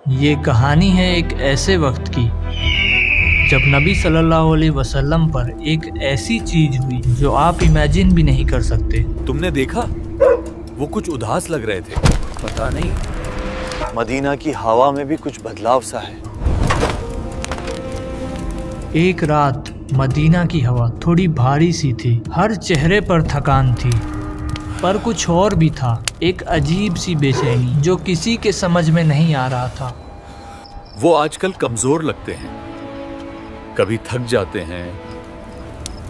یہ کہانی ہے ایک ایسے وقت کی جب نبی صلی اللہ علیہ وسلم پر ایک ایسی چیز ہوئی جو آپ امیجن بھی نہیں کر سکتے۔ تم نے دیکھا وہ کچھ اداس لگ رہے تھے، پتہ نہیں مدینہ کی ہوا میں بھی کچھ بدلاؤ سا ہے۔ ایک رات مدینہ کی ہوا تھوڑی بھاری سی تھی، ہر چہرے پر تھکان تھی، پر کچھ اور بھی تھا، ایک عجیب سی بے چینی جو کسی کے سمجھ میں نہیں آ رہا تھا۔ وہ آج کل کمزور لگتے ہیں، کبھی تھک جاتے ہیں،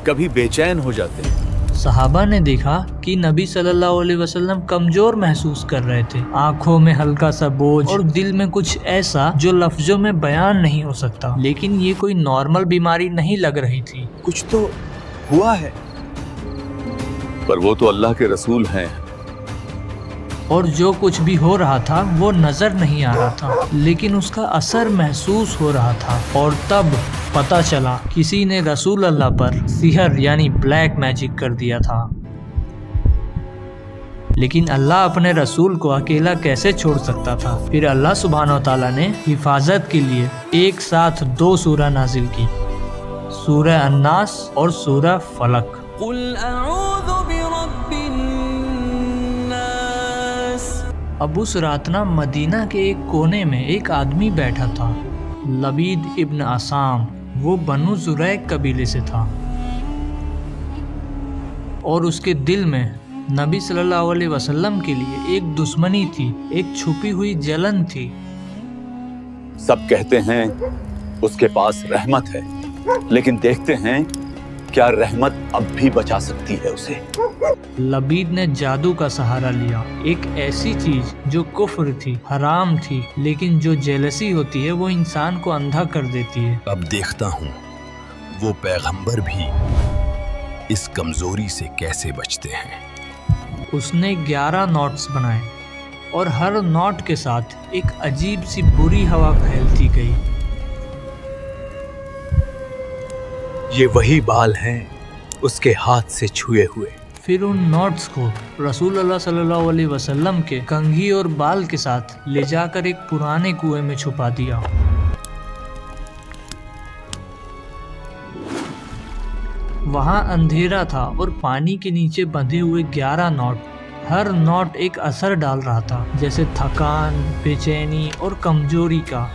کبھی بے چین ہو جاتے ہیں۔ صحابہ نے دیکھا کہ نبی صلی اللہ علیہ وسلم کمزور محسوس کر رہے تھے، آنکھوں میں ہلکا سا بوجھ اور دل میں کچھ ایسا جو لفظوں میں بیان نہیں ہو سکتا، لیکن یہ کوئی نارمل بیماری نہیں لگ رہی تھی۔ کچھ تو ہوا ہے، پر وہ تو اللہ کے رسول ہیں۔ اور جو کچھ بھی ہو رہا تھا وہ نظر نہیں آ رہا تھا، لیکن اس کا اثر محسوس ہو رہا تھا۔ اور تب پتہ چلا کسی نے رسول اللہ پر سحر یعنی بلیک میجک کر دیا تھا۔ لیکن اللہ اپنے رسول کو اکیلا کیسے چھوڑ سکتا تھا؟ پھر اللہ سبحانہ و تعالیٰ نے حفاظت کے لیے ایک ساتھ 2 سورہ نازل کی، سورہ الناس اور سورہ فلق۔ قل اعوذ برب الناس۔ اب اس رات نا مدینہ کے ایک کونے میں ایک آدمی بیٹھا تھا، لبید ابن عصام، وہ بنو زریق قبیلے سے تھا، اور اس کے دل میں نبی صلی اللہ علیہ وسلم کے لیے ایک دشمنی تھی، ایک چھپی ہوئی جلن تھی۔ سب کہتے ہیں اس کے پاس رحمت ہے، لیکن دیکھتے ہیں کیا رحمت اب بھی بچا سکتی ہے اسے۔ لبید نے جادو کا سہارا لیا، ایک ایسی چیز جو کفر تھی، حرام تھی، لیکن جو جیلسی ہوتی ہے وہ انسان کو اندھا کر دیتی ہے۔ اب دیکھتا ہوں وہ پیغمبر بھی اس کمزوری سے کیسے بچتے ہیں۔ اس نے 11 نوٹس بنائے اور ہر نوٹ کے ساتھ ایک عجیب سی بری ہوا پھیلتی گئی۔ یہ وہی بال ہیں اس کے ہاتھ سے چھوئے ہوئے۔ پھر ان نوٹس کو رسول اللہ صلی اللہ علیہ وسلم کے کنگھی اور بال کے ساتھ لے جا کر ایک پرانے کنویں میں چھپا دیا۔ وہاں اندھیرا تھا اور پانی کے نیچے بندھے ہوئے 11 نوٹ، ہر نوٹ ایک اثر ڈال رہا تھا، جیسے تھکان، بے چینی اور کمزوری کا۔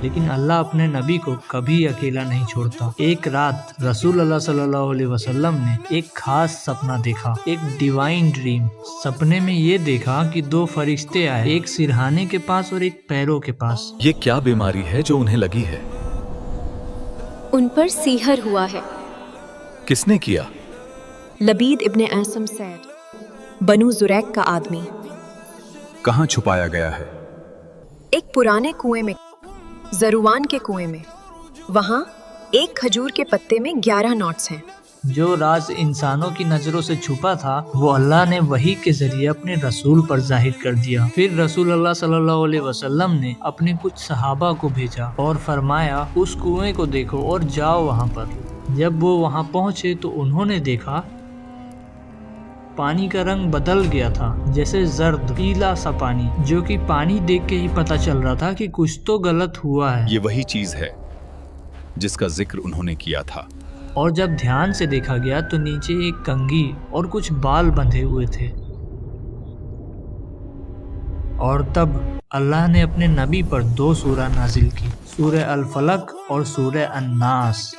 لیکن اللہ اپنے نبی کو کبھی اکیلا نہیں چھوڑتا۔ ایک رات رسول اللہ صلی اللہ علیہ وسلم نے ایک خاص سپنا دیکھا، ایک ڈیوائن ڈریم۔ سپنے میں یہ دیکھا کہ 2 فرشتے آئے، ایک سرہانے کے پاس اور ایک پیروں کے پاس۔ یہ کیا بیماری ہے جو انہیں لگی ہے؟ ان پر سیحر ہوا ہے۔ کس نے کیا؟ لبید ابن عاصم سید، بنو زریق کا آدمی۔ کہاں چھپایا گیا ہے؟ ایک پرانے کنویں میں، زروان کے کنویں میں۔ وہاں ایک کھجور کے پتے میں 11 نوٹس ہیں۔ جو راز انسانوں کی نظروں سے چھپا تھا وہ اللہ نے وحی کے ذریعے اپنے رسول پر ظاہر کر دیا۔ پھر رسول اللہ صلی اللہ علیہ وسلم نے اپنے کچھ صحابہ کو بھیجا اور فرمایا اس کنویں کو دیکھو اور جاؤ وہاں پر۔ جب وہ وہاں پہنچے تو انہوں نے دیکھا پانی کا رنگ بدل گیا تھا، جیسے زرد پیلا سا پانی، جو کہ پانی دیکھ کے ہی پتہ چل رہا تھا کہ کچھ تو غلط ہوا ہے۔ یہ وہی چیز ہے جس کا ذکر انہوں نے کیا تھا۔ اور جب دھیان سے دیکھا گیا تو نیچے ایک کنگھی اور کچھ بال بندھے ہوئے تھے۔ اور تب اللہ نے اپنے نبی پر 2 سورہ نازل کی، سورہ الفلق اور سورہ الناس،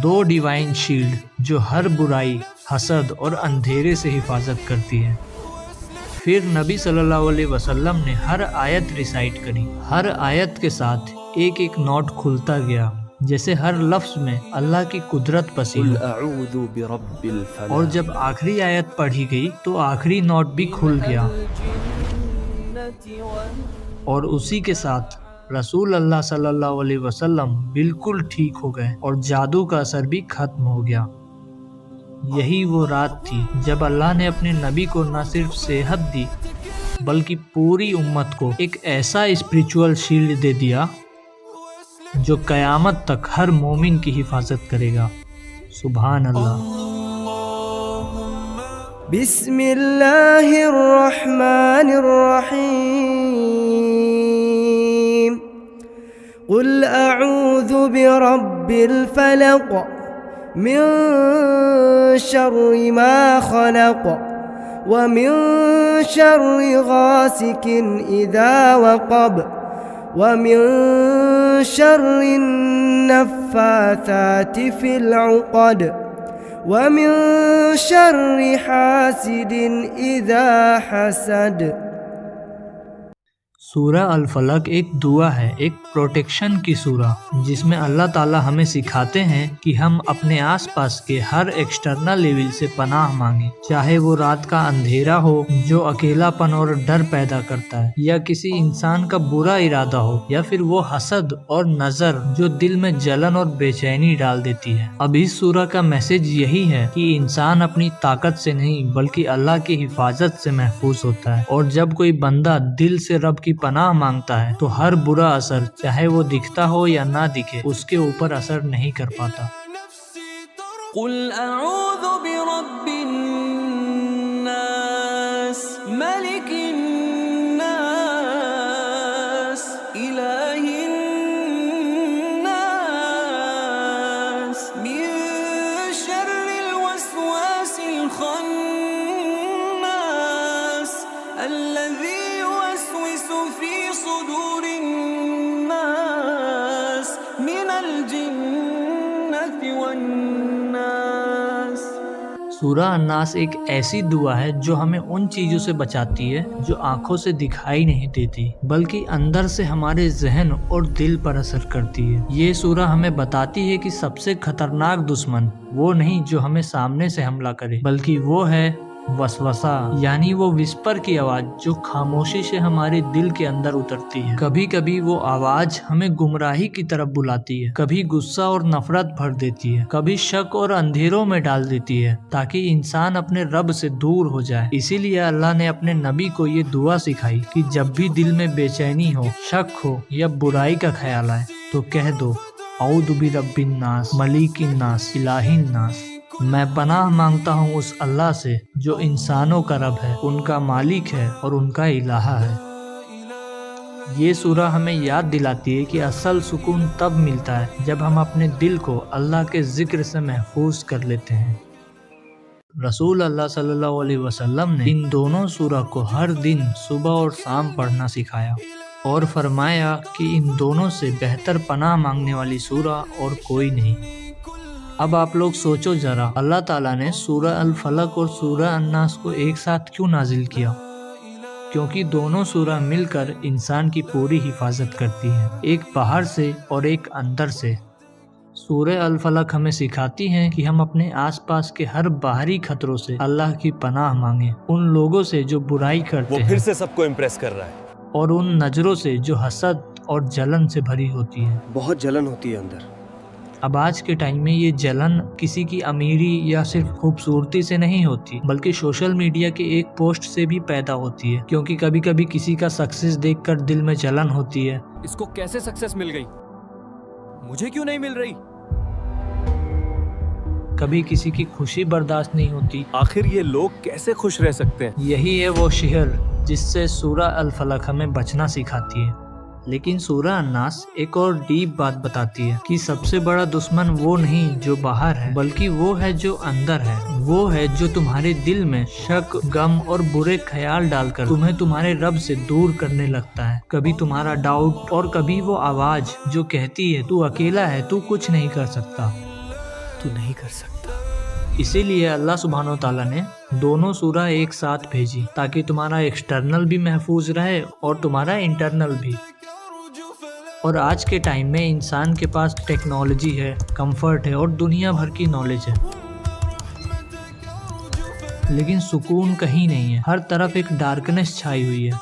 2 ڈیوائن شیلڈ جو ہر برائی، حسد اور اندھیرے سے حفاظت کرتی ہے۔ پھر نبی صلی اللہ علیہ وسلم نے ہر آیت ریسائٹ کری، ہر آیت کے ساتھ ایک ایک نوٹ کھلتا گیا، جیسے ہر لفظ میں اللہ کی قدرت پسی قل ہو۔ اعوذ برب الفلق۔ اور جب آخری آیت پڑھی گئی تو آخری نوٹ بھی کھل گیا، اور اسی کے ساتھ رسول اللہ صلی اللہ علیہ وسلم بالکل ٹھیک ہو گئے اور جادو کا اثر بھی ختم ہو گیا۔ یہی وہ رات تھی جب اللہ نے اپنے نبی کو نہ صرف صحت دی بلکہ پوری امت کو ایک ایسا اسپریچول شیلڈ دے دیا جو قیامت تک ہر مومن کی حفاظت کرے گا۔ سبحان اللہ۔ بسم اللہ الرحمن الرحیم قل اعوذ برب الفلق من شر ما خلق ومن شر غاسق اذا وقب ومن شر النفاثات في العقد ومن شر حاسد اذا حسد۔ سورہ الفلق ایک دعا ہے، ایک پروٹیکشن کی سورہ، جس میں اللہ تعالی ہمیں سکھاتے ہیں کہ ہم اپنے آس پاس کے ہر ایکسٹرنل لیول سے پناہ مانگیں، چاہے وہ رات کا اندھیرا ہو جو اکیلا پن اور ڈر پیدا کرتا ہے، یا کسی انسان کا برا ارادہ ہو، یا پھر وہ حسد اور نظر جو دل میں جلن اور بے چینی ڈال دیتی ہے۔ اب اس سورہ کا میسج یہی ہے کہ انسان اپنی طاقت سے نہیں بلکہ اللہ کی حفاظت سے محفوظ ہوتا ہے، اور جب کوئی بندہ دل سے رب کی پناہ مانگتا ہے تو ہر برا اثر، چاہے وہ دکھتا ہو یا نہ دکھے، اس کے اوپر اثر نہیں کر پاتا۔ قل اعوذ برب الناس ملک الناس الہ الناس من شر الوسواس الخناس الذي في صدور الناس من الجنة والناس۔ سورہ الناس ایک ایسی دعا ہے جو ہمیں ان چیزوں سے بچاتی ہے جو آنکھوں سے دکھائی نہیں دیتی، بلکہ اندر سے ہمارے ذہن اور دل پر اثر کرتی ہے۔ یہ سورہ ہمیں بتاتی ہے کہ سب سے خطرناک دشمن وہ نہیں جو ہمیں سامنے سے حملہ کرے، بلکہ وہ ہے وسوسہ، یعنی وہ وسپر کی آواز جو خاموشی سے ہمارے دل کے اندر اترتی ہے۔ کبھی کبھی وہ آواز ہمیں گمراہی کی طرف بلاتی ہے، کبھی غصہ اور نفرت بھر دیتی ہے، کبھی شک اور اندھیروں میں ڈال دیتی ہے تاکہ انسان اپنے رب سے دور ہو جائے۔ اسی لیے اللہ نے اپنے نبی کو یہ دعا سکھائی کہ جب بھی دل میں بے چینی ہو، شک ہو یا برائی کا خیال آئے تو کہہ دو اعوذ برب الناس ملیک الناس الہ الناس۔ میں پناہ مانگتا ہوں اس اللہ سے جو انسانوں کا رب ہے، ان کا مالک ہے اور ان کا الہ ہے۔ یہ سورہ ہمیں یاد دلاتی ہے کہ اصل سکون تب ملتا ہے جب ہم اپنے دل کو اللہ کے ذکر سے محفوظ کر لیتے ہیں۔ رسول اللہ صلی اللہ علیہ وسلم نے ان دونوں سورہ کو ہر دن صبح اور شام پڑھنا سکھایا اور فرمایا کہ ان دونوں سے بہتر پناہ مانگنے والی سورہ اور کوئی نہیں۔ اب آپ لوگ سوچو ذرا، اللہ تعالیٰ نے سورہ الفلق اور سورہ الناس کو ایک ساتھ کیوں نازل کیا؟ کیونکہ دونوں سورہ مل کر انسان کی پوری حفاظت کرتی ہیں، ایک باہر سے اور ایک اندر سے۔ سورہ الفلق ہمیں سکھاتی ہیں کہ ہم اپنے آس پاس کے ہر باہری خطروں سے اللہ کی پناہ مانگیں، ان لوگوں سے جو برائی کرتے ہیں، وہ پھر سے سب کو امپریس کر رہا ہے، اور ان نظروں سے جو حسد اور جلن سے بھری ہوتی ہے۔ بہت جلن ہوتی ہے اندر۔ اب آج کے ٹائم میں یہ جلن کسی کی امیری یا صرف خوبصورتی سے نہیں ہوتی، بلکہ سوشل میڈیا کے ایک پوسٹ سے بھی پیدا ہوتی ہے، کیونکہ کبھی کبھی کسی کا سکسیس دیکھ کر دل میں جلن ہوتی ہے۔ اس کو کیسے سکسیس مل گئی؟ مجھے کیوں نہیں مل رہی؟ کبھی کسی کی خوشی برداشت نہیں ہوتی۔ آخر یہ لوگ کیسے خوش رہ سکتے ہیں؟ یہی ہے وہ شہر جس سے سورہ الفلق ہمیں بچنا سکھاتی ہے۔ لیکن سورہ الناس ایک اور ڈیپ بات بتاتی ہے کہ سب سے بڑا دشمن وہ نہیں جو باہر ہے، بلکہ وہ ہے جو اندر ہے۔ وہ ہے جو تمہارے دل میں شک، غم اور برے خیال ڈال کر تمہیں تمہارے رب سے دور کرنے لگتا ہے۔ کبھی تمہارا ڈاؤٹ اور کبھی وہ آواز جو کہتی ہے تو اکیلا ہے، تو کچھ نہیں کر سکتا، تو نہیں کر سکتا۔ اسی لیے اللہ سبحانہ و تعالیٰ نے دونوں سورہ ایک ساتھ بھیجی تاکہ تمہارا ایکسٹرنل بھی محفوظ رہے اور تمہارا انٹرنل بھی۔ اور آج کے ٹائم میں انسان کے پاس ٹیکنالوجی ہے، کمفرٹ ہے اور دنیا بھر کی نالج ہے، لیکن سکون کہیں نہیں ہے۔ ہر طرف ایک ڈارکنیس چھائی ہوئی ہے،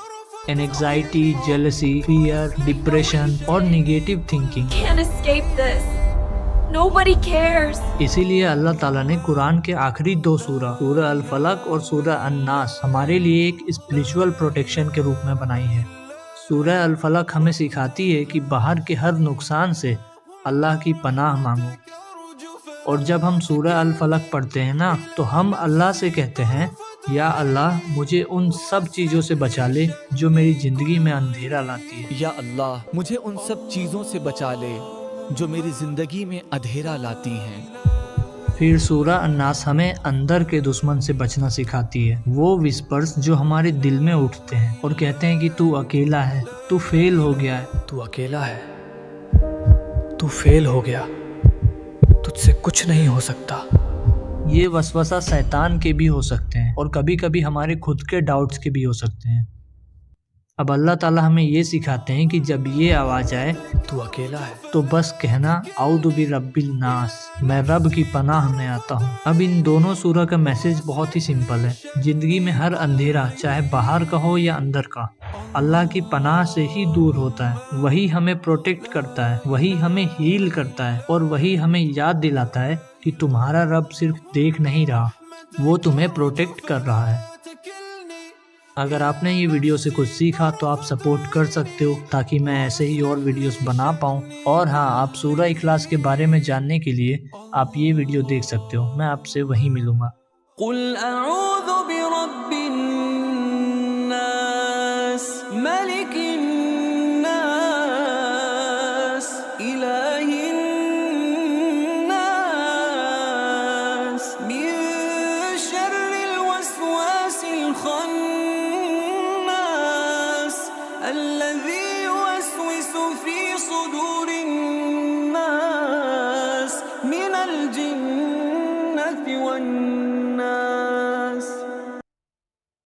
اینگزائٹی، جیلسی، فیئر، ڈپریشن اور negative thinking. Can't escape this. Nobody cares. اسی لیے اللہ تعالیٰ نے قرآن کے آخری دو سورہ الفلق اور سورہ الناس ہمارے لیے ایک اسپریچول پروٹیکشن کے روپ میں بنائی ہے۔ سورہ الفلق ہمیں سکھاتی ہے کہ باہر کے ہر نقصان سے اللہ کی پناہ مانگو، اور جب ہم سورہ الفلق پڑھتے ہیں نا تو ہم اللہ سے کہتے ہیں یا اللہ مجھے ان سب چیزوں سے بچا لے جو میری زندگی میں اندھیرا لاتی ہے۔ یا اللہ مجھے ان سب چیزوں سے بچا لے جو میری زندگی میں اندھیرا لاتی ہیں۔ پھر سورہ الناس ہمیں اندر کے دشمن سے بچنا سکھاتی ہے، وہ وسپرز جو ہمارے دل میں اٹھتے ہیں اور کہتے ہیں کہ تو اکیلا ہے، تو فیل ہو گیا ہے، تو اکیلا ہے، تو فیل ہو گیا، تجھ سے کچھ نہیں ہو سکتا۔ یہ وسوسہ شیطان کے بھی ہو سکتے ہیں اور کبھی کبھی ہمارے خود کے ڈاؤٹس کے بھی ہو سکتے ہیں۔ اب اللہ تعالیٰ ہمیں یہ سکھاتے ہیں کہ جب یہ آواز آئے تو اکیلا ہے، تو بس کہنا اعوذ برب الناس، میں رب کی پناہ میں آتا ہوں۔ اب ان دونوں سورہ کا میسج بہت ہی سمپل ہے، زندگی میں ہر اندھیرا چاہے باہر کا ہو یا اندر کا، اللہ کی پناہ سے ہی دور ہوتا ہے۔ وہی ہمیں پروٹیکٹ کرتا ہے، وہی ہمیں ہیل کرتا ہے اور وہی ہمیں یاد دلاتا ہے کہ تمہارا رب صرف دیکھ نہیں رہا، وہ تمہیں پروٹیکٹ کر رہا ہے۔ اگر آپ نے یہ ویڈیو سے کچھ سیکھا تو آپ سپورٹ کر سکتے ہو تاکہ میں ایسے ہی اور ویڈیوز بنا پاؤں، اور ہاں آپ سورہ اخلاص کے بارے میں جاننے کے لیے آپ یہ ویڈیو دیکھ سکتے ہو، میں آپ سے وہیں ملوں گا۔ قل اعوذ برب الناس ملک الناس الہ الناس من شر الوسواس الخناس الذي يوسوس في صدور الناس من الجن